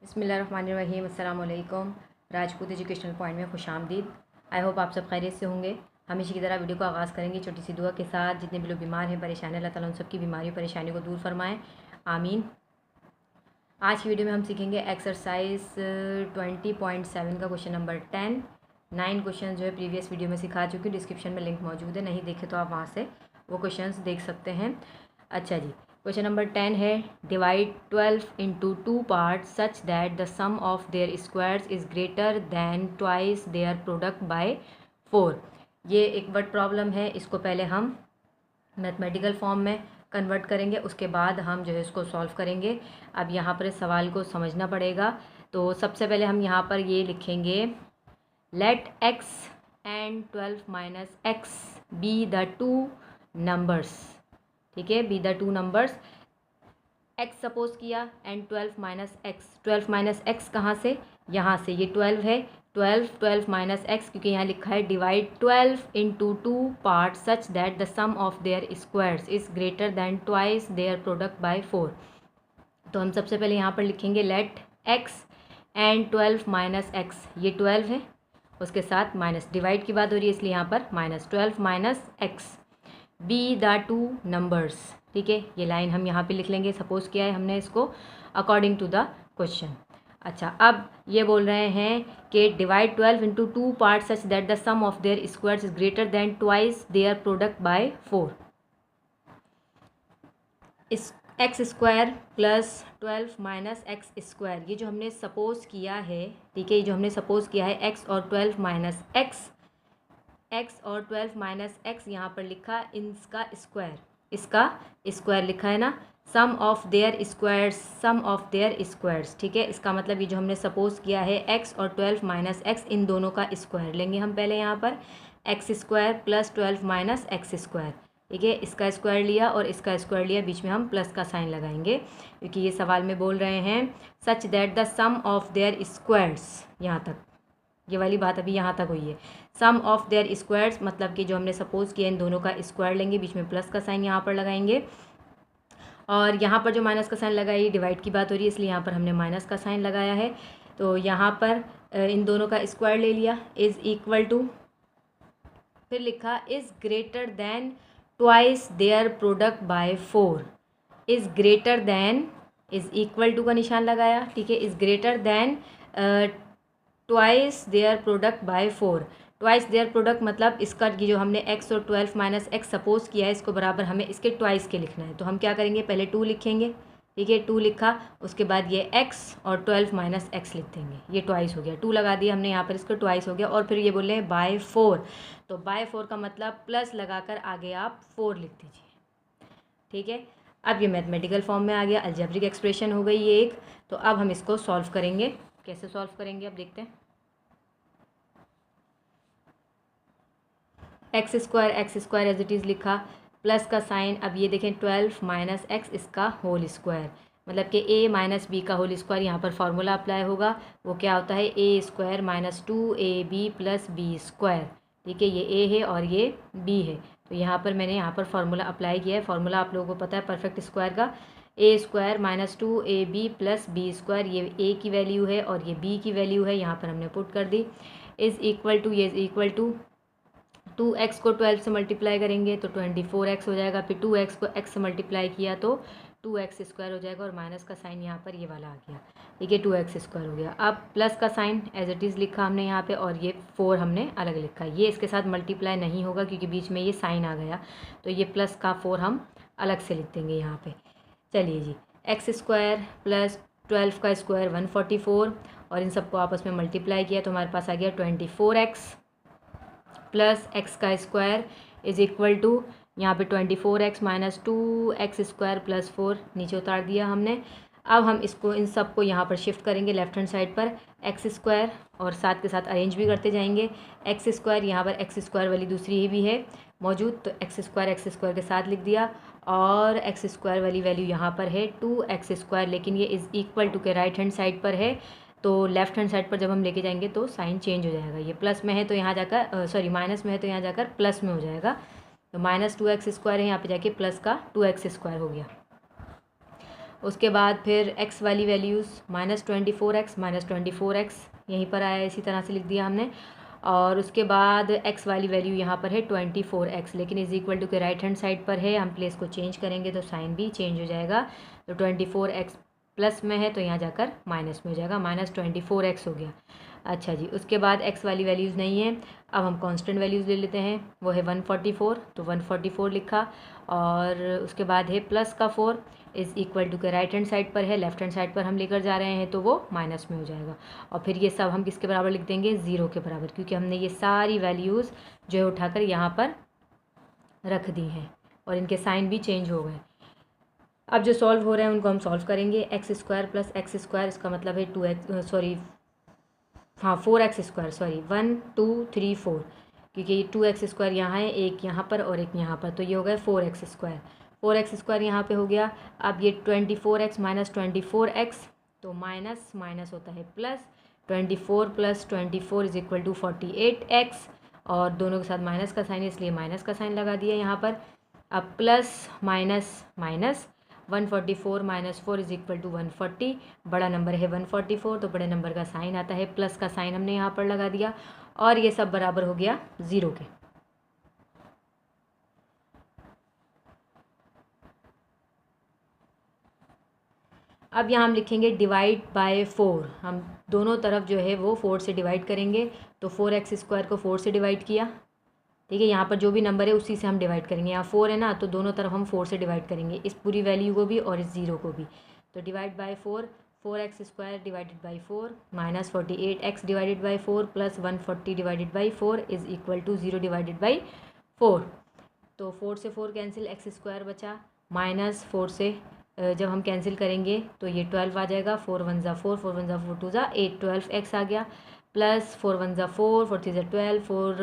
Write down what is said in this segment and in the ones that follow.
बिस्मिल्लाहिर्रहमानिर्रहीम। अस्सलाम वालेकुम। राजपूत एजुकेशनल पॉइंट में खुशामदीद। आई होप आप सब खैरियत से होंगे। हमेशा की तरह वीडियो को आगाज़ करेंगे छोटी सी दुआ के साथ। जितने भी लोग बीमार हैं, परेशान हैं, अल्लाह ताला उन सबकी बीमारी परेशानी को दूर फरमाएँ, आमीन। आज की वीडियो में हम सीखेंगे एक्सरसाइज 20.7 का क्वेश्चन नंबर 10। 9 क्वेश्चन जो है प्रीवियस वीडियो में सिखा चुकी हूँ। डिस्क्रिप्शन में लिंक मौजूद है, नहीं देखे तो आप वहाँ से वो क्वेश्चंस देख सकते हैं। अच्छा जी, क्वेश्चन नंबर 10 है, divide 12 into 2 part such that the sum of their squares is greater than twice their product by 4। ये एक वर्ड प्रॉब्लम है। इसको पहले हम मैथमेटिकल फॉर्म में कन्वर्ट करेंगे, उसके बाद हम जो है इसको सॉल्व करेंगे। अब यहाँ पर इस सवाल को समझना पड़ेगा। तो सबसे पहले हम यहाँ पर ये लिखेंगे, let x and 12 minus x be the two numbers. ठीक है, be the two numbers. x suppose किया and 12 minus x. 12 minus x कहाँ से? यहाँ से। ये 12 है। 12 माइनस एक्स, क्योंकि यहाँ लिखा है divide 12 into 2 part such that the sum of their squares is greater than twice their product by 4। तो हम सबसे पहले यहाँ पर लिखेंगे let x and 12 minus x. ये 12 है, उसके साथ माइनस, डिवाइड की बात हो रही है इसलिए यहाँ पर minus 12 minus x be the two numbers. ठीक है, ये लाइन हम यहाँ पे लिख लेंगे। सपोज किया है हमने इसको अकॉर्डिंग टू द क्वेश्चन। अच्छा, अब ये बोल रहे हैं कि divide 12 into 2 part such that the sum of their squares is greater than twice their product by 4। इस x square plus 12 minus x square, ये जो हमने सपोज किया है, ठीक है, ये जो हमने सपोज किया है एक्स और 12 माइनस एक्स, एक्स और 12 माइनस एक्स यहाँ पर लिखा इनका स्क्वायर, इसका स्क्वायर लिखा है ना, sum of their squares, sum of their squares. ठीक है, इसका मतलब ये जो हमने सपोज किया है एक्स और 12 माइनस एक्स, इन दोनों का स्क्वायर लेंगे हम पहले यहाँ पर। X square plus 12 minus x square. ठीक है, इसका स्क्वायर लिया और इसका स्क्वायर लिया, बीच में हम प्लस का साइन लगाएंगे, क्योंकि ये सवाल में बोल रहे हैं such that the sum of their squares. यहाँ तक ये वाली बात अभी यहाँ तक हुई है। सम ऑफ देयर स्क्वायर्स मतलब कि जो हमने सपोज किया इन दोनों का स्क्वायर लेंगे, बीच में प्लस का साइन यहाँ पर लगाएंगे, और यहाँ पर जो माइनस का साइन लगाई, डिवाइड की बात हो रही है इसलिए यहाँ पर हमने माइनस का साइन लगाया है। तो यहाँ पर इन दोनों का स्क्वायर ले लिया, इज़ इक्वल टू, फिर लिखा is greater than twice their product by 4। Is greater than, is equal to का निशान लगाया। ठीक है, is greater than twice their product by 4। Twice their product मतलब इसका ये जो हमने x और 12 माइनस एक्स सपोज किया है, इसको बराबर हमें इसके ट्वाइस के लिखना है। तो हम क्या करेंगे, पहले 2 लिखेंगे। ठीक है, 2 लिखा, उसके बाद ये x और 12 माइनस एक्स लिख देंगे। ये ट्वाइस हो गया, 2 लगा दिया हमने यहाँ पर, इसको ट्वाइस हो गया। और फिर ये बोले बाय 4, तो बाय 4 का मतलब प्लस लगाकर आगे आप 4 लिख दीजिए। ठीक है, अब ये मैथमेटिकल फॉर्म में आ गया, अलजेब्रिक एक्सप्रेशन हो गई ये एक। तो अब हम इसको सॉल्व करेंगे। कैसे सॉल्व करेंगे अब देखते हैं। X square as it is लिखा, प्लस का साइन। अब ये देखें 12 माइनस एक्स, इसका होल स्क्वायर, मतलब कि ए माइनस बी का होल स्क्वायर। यहाँ पर फार्मूला अप्लाई होगा, वो क्या होता है, A square minus 2ab plus B square. ठीक है, ये ए है और ये बी है, तो यहाँ पर मैंने यहाँ पर फार्मूला अप्लाई किया है। फार्मूला आप लोगों को पता है परफेक्ट स्क्वायर का, A square minus 2ab plus B square. ये ए की वैल्यू है और ये बी की वैल्यू है, यहाँ पर हमने पुट कर दी। इज़ इक्वल टू, ये इज़ इक्वल टू 2x को 12 से मल्टीप्लाई करेंगे तो 24x हो जाएगा। फिर 2x को x से मल्टीप्लाई किया तो 2x स्क्वायर हो जाएगा, और माइनस का साइन यहाँ पर ये वाला आ गया। ठीक है, 2x स्क्वायर हो गया। अब प्लस का साइन एज इट इज़ लिखा हमने यहाँ पे, और ये 4 हमने अलग लिखा। ये इसके साथ मल्टीप्लाई नहीं होगा क्योंकि बीच में ये साइन आ गया, तो ये प्लस का 4 हम अलग से लिख देंगे यहाँ पर। चलिए जी, एक्स स्क्वायर प्लस 12 का स्क्वायर 144, और इन सबको आपस में मल्टीप्लाई किया तो हमारे पास आ गया 24x प्लस एक्स का स्क्वायर इज इक्वल टू, यहाँ पे 24x minus 2x square plus 4 नीचे उतार दिया हमने। अब हम इसको, इन सब को यहाँ पर शिफ्ट करेंगे लेफ्ट हैंड साइड पर, एक्स स्क्वायर, और साथ के साथ अरेंज भी करते जाएंगे। एक्स स्क्वायर, यहाँ पर एक्स स्क्वायर वाली दूसरी ही भी है मौजूद, तो एक्स स्क्वायर के साथ लिख दिया, और एक्स स्क्वायर वाली वैल्यू यहाँ पर है 2x स्क्वायर, लेकिन ये इज़ इक्वल टू के राइट हैंड साइड पर है, तो लेफ्ट हैंड साइड पर जब हम लेके जाएंगे तो साइन चेंज हो जाएगा। ये प्लस में है तो यहाँ जाकर, सॉरी माइनस में है तो यहाँ जाकर प्लस में हो जाएगा। तो माइनस 2x स्क्वायर है, यहाँ पे जाके प्लस का 2x स्क्वायर हो गया। उसके बाद फिर एक्स वाली वैल्यूज़ -24x यहीं पर आया, इसी तरह से लिख दिया हमने। और उसके बाद एक्स वाली वैल्यू यहाँ पर है 24x, लेकिन इज इक्वल टू के राइट हैंड साइड पर है, हम प्लेस को चेंज करेंगे तो साइन भी चेंज हो जाएगा। तो 24x प्लस में है तो यहाँ जाकर माइनस में हो जाएगा, -24x हो गया। अच्छा जी, उसके बाद एक्स वाली वैल्यूज़ नहीं है, अब हम कांस्टेंट वैल्यूज़ ले लेते हैं, वो है 144, तो 144 लिखा। और उसके बाद है प्लस का 4 इज़ इक्वल टू के राइट हैंड साइड पर है, लेफ्ट हैंड साइड पर हम लेकर जा रहे हैं तो वो माइनस में हो जाएगा। और फिर ये सब हम किसके बराबर लिख देंगे, 0 के बराबर, क्योंकि हमने ये सारी वैल्यूज़ जो है उठाकर यहाँ पर रख दी हैं और इनके साइन भी चेंज हो गए। अब जो सॉल्व हो रहे हैं उनको हम सॉल्व करेंगे। x² + x², इसका मतलब है 1 2 3 4, क्योंकि ये 2x² यहाँ है, एक यहाँ पर और एक यहाँ पर, तो ये हो गया 4x² यहाँ पे हो गया। अब ये 24x - 24x, तो माइनस माइनस होता है plus, 24 + 24 is equal to 48x, और दोनों के साथ माइनस का साइन, इसलिए माइनस का साइन लगा दिया यहाँ पर। अब plus minus minus, 144 - 4 is equal to 140, बड़ा नंबर है 144, तो बड़े नंबर का साइन आता है, प्लस का साइन हमने यहाँ पर लगा दिया, और ये सब बराबर हो गया 0 के। अब यहाँ हम लिखेंगे डिवाइड बाय 4, हम दोनों तरफ जो है वो 4 से डिवाइड करेंगे, तो 4x² को 4 से डिवाइड किया, ठीक है। यहाँ पर जो भी नंबर है उसी से हम डिवाइड करेंगे, यहाँ 4 है ना, तो दोनों तरफ हम 4 से डिवाइड करेंगे, इस पूरी वैल्यू को भी और इस 0 को भी। तो divide by 4, 4x² divided by 4 - 48x divided by 4 plus 140 divided by 4 is equal to 0 divided by 4। तो 4 से 4 कैंसिल, x² बचा, -4 से जब हम कैंसिल करेंगे तो ये 12 आ जाएगा, 4 1 ज़ा 4, 4 1 ज़ा 4 2 ज़ा 8, 12x आ गया, प्लस 4 1 ज़ा 4, 4 3 ज़ा 12, 4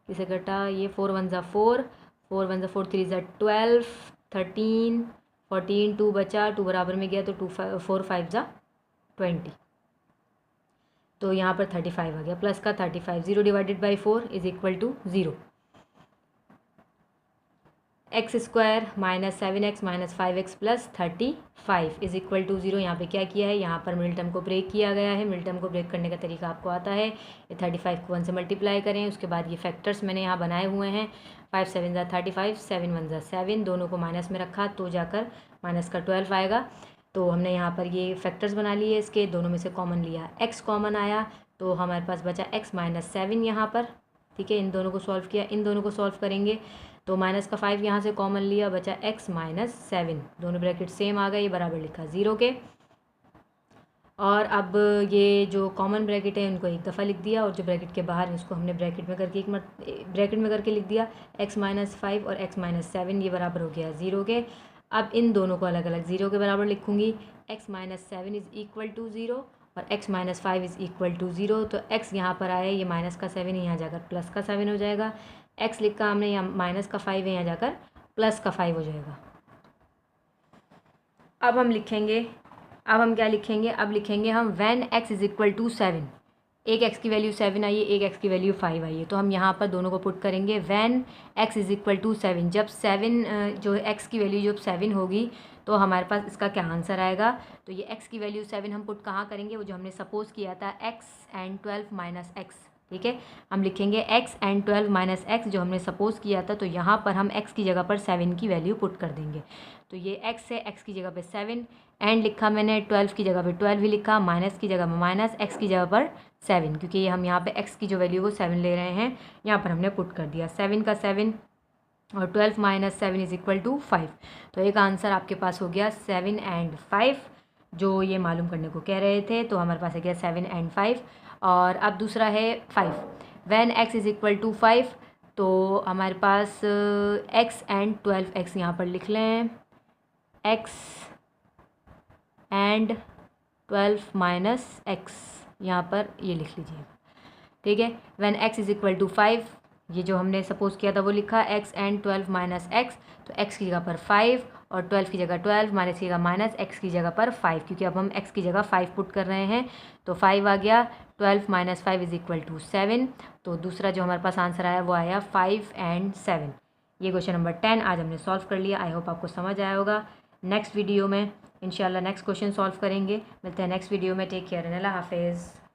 किसे कटा ये, 4 1 ज़ा 4, 4 1 ज़ा 4 3 ज़ा 12, 13 14, 2 बचा, 2 बराबर में गया तो 4 5 ज़ा 20, तो यहाँ पर 35 आ गया, प्लस का 35, 0 divided by 4 is equal to 0। x² - 7x - 5x plus 35 is equal to 0। यहाँ पे क्या किया है, यहाँ पर मिडिल टर्म को ब्रेक किया गया है, मिडिल टर्म को ब्रेक करने का तरीका आपको आता है, ये 35 को 1 से मल्टीप्लाई करें, उसके बाद ये फैक्टर्स मैंने यहाँ बनाए हुए हैं, 5 7 ज़ा 35, 7 1 ज़ा 7, दोनों को माइनस में रखा तो जाकर माइनस का 12 आएगा। तो हमने यहाँ पर ये फैक्टर्स बना लिए, इसके दोनों में से कॉमन लिया, x कॉमन आया तो हमारे पास बचा x - 7 यहाँ पर, ठीक है। इन दोनों को सॉल्व किया, इन दोनों को सॉल्व करेंगे तो माइनस का 5 यहाँ से कॉमन लिया, बचा x - 7, दोनों ब्रैकेट सेम आ गए, ये बराबर लिखा 0 के। और अब ये जो कॉमन ब्रैकेट है उनको एक दफ़ा लिख दिया, और जो ब्रैकेट के बाहर उसको हमने ब्रैकेट में करके ब्रैकेट में करके लिख दिया, x - 5 और x - 7 ये बराबर हो गया 0 के। अब इन दोनों को अलग अलग 0 के बराबर लिखूँगी, x - 7 इज़ इक्वल टू 0 और x - 5 इज़ इक्वल टू 0, तो x यहाँ पर आया, ये माइनस का 7 है, यहाँ जाकर प्लस का 7 हो जाएगा, x लिखा हमने, यहाँ माइनस का 5 है, यहाँ जाकर प्लस का 5 हो जाएगा। अब हम लिखेंगे, अब हम क्या लिखेंगे, अब लिखेंगे हम when x is equal to 7, एक x की वैल्यू 7 आई है, एक x की वैल्यू 5 आई है, तो हम यहाँ पर दोनों को पुट करेंगे, when x is equal to 7, जब 7 जो x की वैल्यू जब 7 होगी तो हमारे पास इसका क्या आंसर आएगा। तो ये x की वैल्यू 7 हम पुट कहाँ करेंगे, वो जो हमने सपोज़ किया था x and 12 - x, ठीक है। हम लिखेंगे x and 12 - x जो हमने सपोज़ किया था, तो यहाँ पर हम x की जगह पर 7 की वैल्यू पुट कर देंगे, तो ये x है, x की जगह पे 7 एंड लिखा मैंने, 12 की जगह पे 12 ही लिखा, माइनस की जगह में माइनस, x की जगह पर 7, क्योंकि ये हम यहाँ पे x की जो वैल्यू वो 7 ले रहे हैं, यहाँ पर हमने पुट कर दिया, 7 का 7 और 12 - 7 इज़ इक्वल टू 5, तो एक आंसर आपके पास हो गया 7 and 5, जो ये मालूम करने को कह रहे थे, तो हमारे पास है गया 7 and 5। और अब दूसरा है 5, when x is equal to 5, तो हमारे पास x and 12x यहाँ पर लिख लें, x and 12 - x यहाँ पर ये लिख लीजिएगा, ठीक है। When x is equal to 5, ये जो हमने सपोज़ किया था वो लिखा, x and 12 - x, तो x की जगह पर 5 और 12 की जगह 12, माइनस की जगह माइनस, x की जगह पर 5, क्योंकि अब हम x की जगह 5 पुट कर रहे हैं, तो 5 आ गया, 12 - 5 इज़ इक्वल टू 7, तो दूसरा जो हमारे पास आंसर आया वो आया 5 and 7। ये क्वेश्चन नंबर 10 आज हमने सॉल्व कर लिया, आई होप आपको समझ आया होगा। नेक्स्ट वीडियो में इंशाल्लाह नेक्स्ट क्वेश्चन सॉल्व करेंगे। मिलते हैं नेक्स्ट वीडियो में। टेक केयर एंड अल्लाह हाफिज़।